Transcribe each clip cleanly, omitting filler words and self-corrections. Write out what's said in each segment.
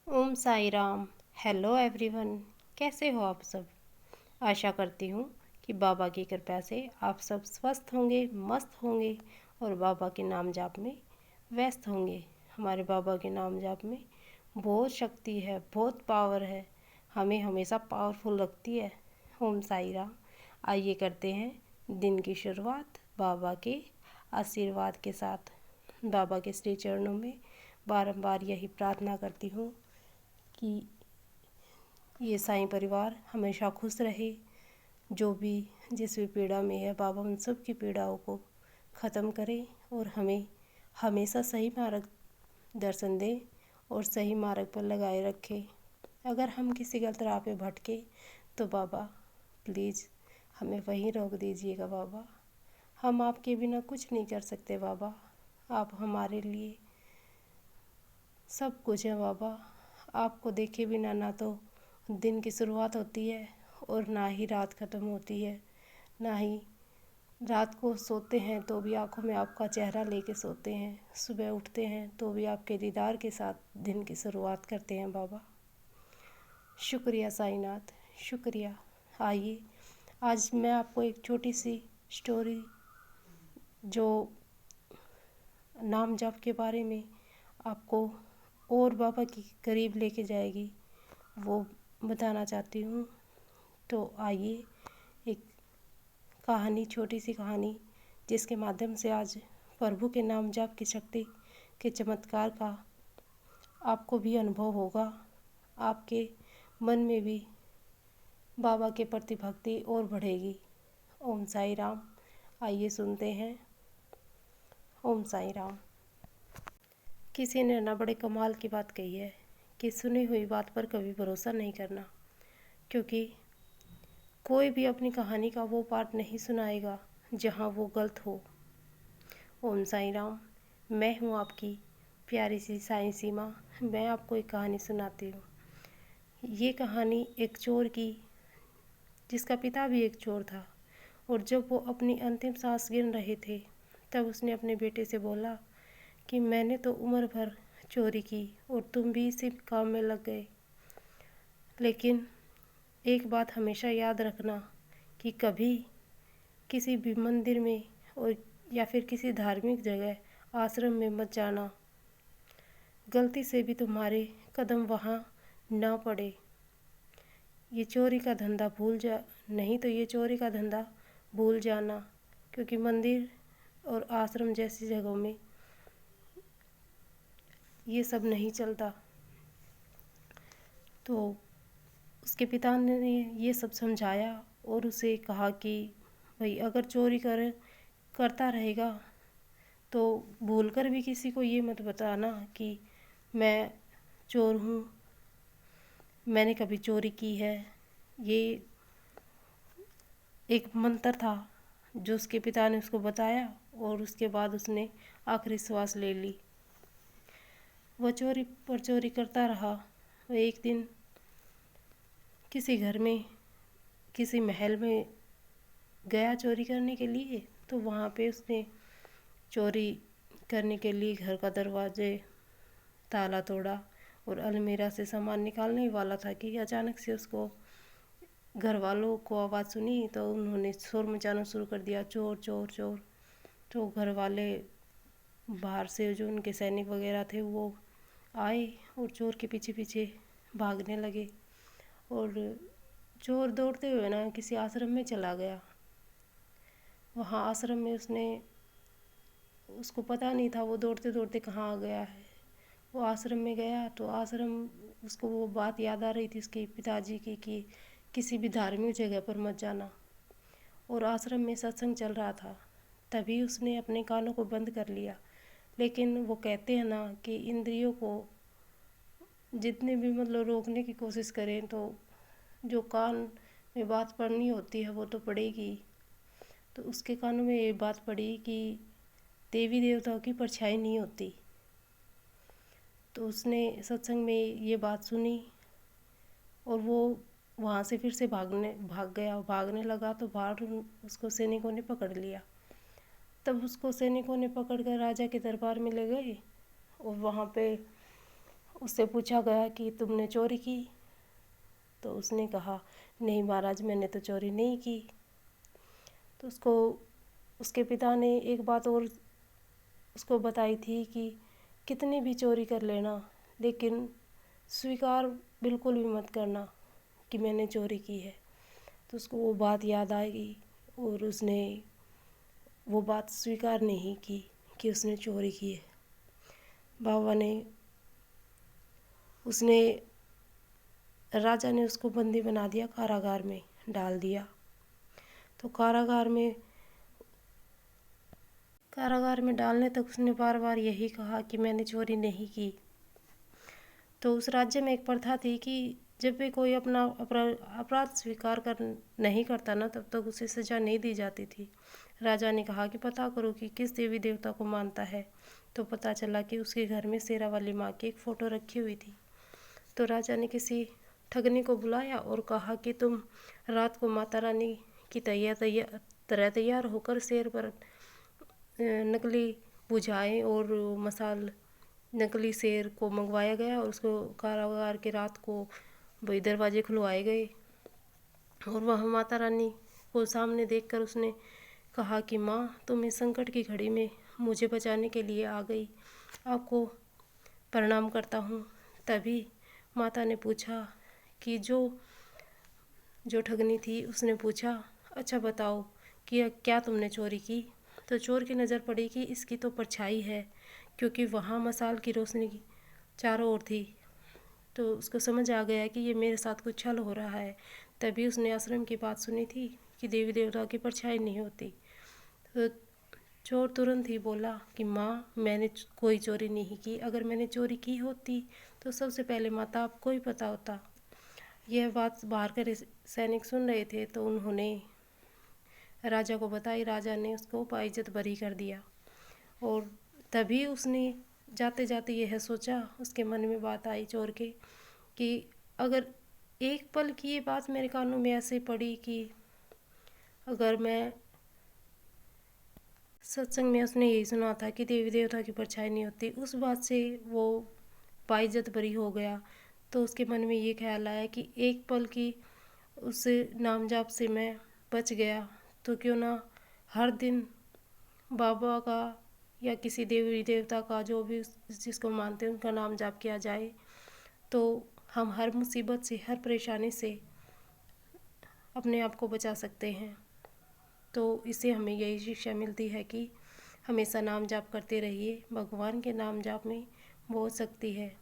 ओम Sai Ram. Hello everyone. कैसे हो आप सब? आशा करती हूँ कि बाबा की कृपा से आप सब स्वस्थ होंगे, मस्त होंगे और बाबा के नाम जाप में व्यस्त होंगे। हमारे बाबा के नाम जाप में बहुत शक्ति है, बहुत पावर है, हमें हमेशा पावरफुल रखती है। ओम साई राम। आइए करते हैं दिन की शुरुआत बाबा के आशीर्वाद के साथ। बाबा के श्री चरणों में बारंबार यही प्रार्थना करती हूँ कि ये साईं परिवार हमेशा खुश रहे। जो भी जिस भी पीड़ा में है, बाबा उन सब की पीड़ाओं को ख़त्म करे और हमें हमेशा सही मार्ग दर्शन दे और सही मार्ग पर लगाए रखे। अगर हम किसी गलत राह पे भटके तो बाबा प्लीज़ हमें वहीं रोक दीजिएगा। बाबा, हम आपके बिना कुछ नहीं कर सकते। बाबा, आप हमारे लिए सब कुछ है। बाबा, आपको देखे बिना ना तो दिन की शुरुआत होती है और ना ही रात ख़त्म होती है। ना ही रात को सोते हैं तो भी आँखों में आपका चेहरा लेके सोते हैं, सुबह उठते हैं तो भी आपके दीदार के साथ दिन की शुरुआत करते हैं। बाबा शुक्रिया साईनाथ, शुक्रिया। आइए आज मैं आपको एक छोटी सी स्टोरी जो नाम जप के बारे में आपको और बाबा के करीब लेके जाएगी वो बताना चाहती हूँ। तो आइए एक कहानी, छोटी सी कहानी जिसके माध्यम से आज प्रभु के नाम जाप की शक्ति के चमत्कार का आपको भी अनुभव होगा। आपके मन में भी बाबा के प्रति भक्ति और बढ़ेगी। ओम साई राम। आइए सुनते हैं। ओम साई राम। किसी ने ना बड़े कमाल की बात कही है कि सुनी हुई बात पर कभी भरोसा नहीं करना, क्योंकि कोई भी अपनी कहानी का वो पार्ट नहीं सुनाएगा जहाँ वो गलत हो। ओम साई राम। मैं हूँ आपकी प्यारी सी साईं सीमा। मैं आपको एक कहानी सुनाती हूँ। ये कहानी एक चोर की, जिसका पिता भी एक चोर था, और जब वो अपनी अंतिम सांस गिन रहे थे तब उसने अपने बेटे से बोला कि मैंने तो उम्र भर चोरी की और तुम भी इसी काम में लग गए, लेकिन एक बात हमेशा याद रखना कि कभी किसी भी मंदिर में और या फिर किसी धार्मिक जगह, आश्रम में मत जाना। गलती से भी तुम्हारे कदम वहाँ ना पड़े। ये चोरी का धंधा भूल जा नहीं तो ये चोरी का धंधा भूल जाना, क्योंकि मंदिर और आश्रम जैसी जगहों में ये सब नहीं चलता। तो उसके पिता ने ये सब समझाया और उसे कहा कि भाई अगर चोरी करता रहेगा तो भूल कर भी किसी को ये मत बताना कि मैं चोर हूँ, मैंने कभी चोरी की है। ये एक मंत्र था जो उसके पिता ने उसको बताया और उसके बाद उसने आखिरी श्वास ले ली। वह चोरी पर चोरी करता रहा। वह एक दिन किसी घर में, किसी महल में गया चोरी करने के लिए। तो वहाँ पे उसने चोरी करने के लिए घर का दरवाजे ताला तोड़ा और अलमीरा से सामान निकालने ही वाला था कि अचानक से उसको घर वालों को आवाज़ सुनी। तो उन्होंने शोर मचाना शुरू कर दिया, चोर चोर चोर। तो घर वाले बाहर से जो उनके सैनिक वगैरह थे वो आए और चोर के पीछे पीछे भागने लगे। और चोर दौड़ते हुए ना किसी आश्रम में चला गया। वहाँ आश्रम में उसको पता नहीं था वो दौड़ते दौड़ते कहाँ आ गया है। वो आश्रम में गया तो आश्रम, उसको वो बात याद आ रही थी उसके पिताजी की कि किसी भी धार्मिक जगह पर मत जाना। और आश्रम में सत्संग चल रहा था, तभी उसने अपने कानों को बंद कर लिया। लेकिन वो कहते हैं ना कि इंद्रियों को जितने भी मतलब रोकने की कोशिश करें तो जो कान में बात पड़नी होती है वो तो पड़ेगी। तो उसके कानों में ये बात पड़ी कि देवी देवताओं की परछाई नहीं होती। तो उसने सत्संग में ये बात सुनी और वो वहाँ से फिर से भागने लगा। तो बाहर उसको सैनिकों ने पकड़ लिया। तब उसको सैनिकों ने पकड़ कर राजा के दरबार में ले गए और वहाँ पे उससे पूछा गया कि तुमने चोरी की? तो उसने कहा, नहीं महाराज, मैंने तो चोरी नहीं की। तो उसके पिता ने एक बात और उसको बताई थी कि कितनी भी चोरी कर लेना, लेकिन स्वीकार बिल्कुल भी मत करना कि मैंने चोरी की है। तो उसको वो बात याद आई और उसने वो बात स्वीकार नहीं की कि उसने चोरी की है। बाबा ने उसने राजा ने उसको बंदी बना दिया, कारागार में डाल दिया। तो कारागार में डालने तक उसने बार बार यही कहा कि मैंने चोरी नहीं की। तो उस राज्य में एक प्रथा थी कि जब भी कोई अपना अपराध स्वीकार कर नहीं करता ना, तब तक उसे सज़ा नहीं दी जाती थी। राजा ने कहा कि पता करो कि किस देवी देवता को मानता है। तो पता चला कि उसके घर में शेरा वाली माँ की एक फ़ोटो रखी हुई थी। तो राजा ने किसी ठगनी को बुलाया और कहा कि तुम रात को माता रानी की तैयार होकर शेर पर नकली बुझाएं। और नकली शेर को मंगवाया गया और उसको कारागार के रात को वही दरवाजे खुलवाए गए। और वह माता रानी को सामने देखकर उसने कहा कि माँ, तुम इस संकट की घड़ी में मुझे बचाने के लिए आ गई, आपको प्रणाम करता हूँ। तभी माता ने पूछा कि जो ठगनी थी, उसने पूछा, अच्छा बताओ कि क्या तुमने चोरी की? तो चोर की नज़र पड़ी कि इसकी तो परछाई है, क्योंकि वहाँ मसाल की रोशनी चारों ओर थी। तो उसको समझ आ गया कि ये मेरे साथ कुछ छल हो रहा है। तभी उसने आश्रम की बात सुनी थी कि देवी देवता की परछाई नहीं होती। तो चोर तुरंत ही बोला कि माँ, मैंने कोई चोरी नहीं की। अगर मैंने चोरी की होती तो सबसे पहले माता आपको ही पता होता। यह बात बाहर के सैनिक सुन रहे थे, तो उन्होंने राजा को बताई। राजा ने उसको बाइज्जत बरी कर दिया। और तभी उसने जाते जाते यह सोचा, उसके मन में बात आई चोर के, कि अगर एक पल की ये बात मेरे कानों में ऐसे पड़ी कि अगर मैं सत्संग में उसने यही सुना था कि देवी देवता की परछाई नहीं होती, उस बात से वो बाइज्जत बरी हो गया। तो उसके मन में ये ख्याल आया कि एक पल की उस नाम जाप से मैं बच गया, तो क्यों ना हर दिन बाबा का या किसी देवी देवता का, जो भी जिसको मानते हैं, उनका नाम जाप किया जाए, तो हम हर मुसीबत से, हर परेशानी से अपने आप को बचा सकते हैं। तो इससे हमें यही शिक्षा मिलती है कि हमेशा नाम जाप करते रहिए। भगवान के नाम जाप में बहुत शक्ति है।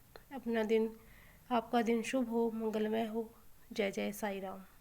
आपका दिन शुभ हो, मंगलमय हो। जय जय साईं राम।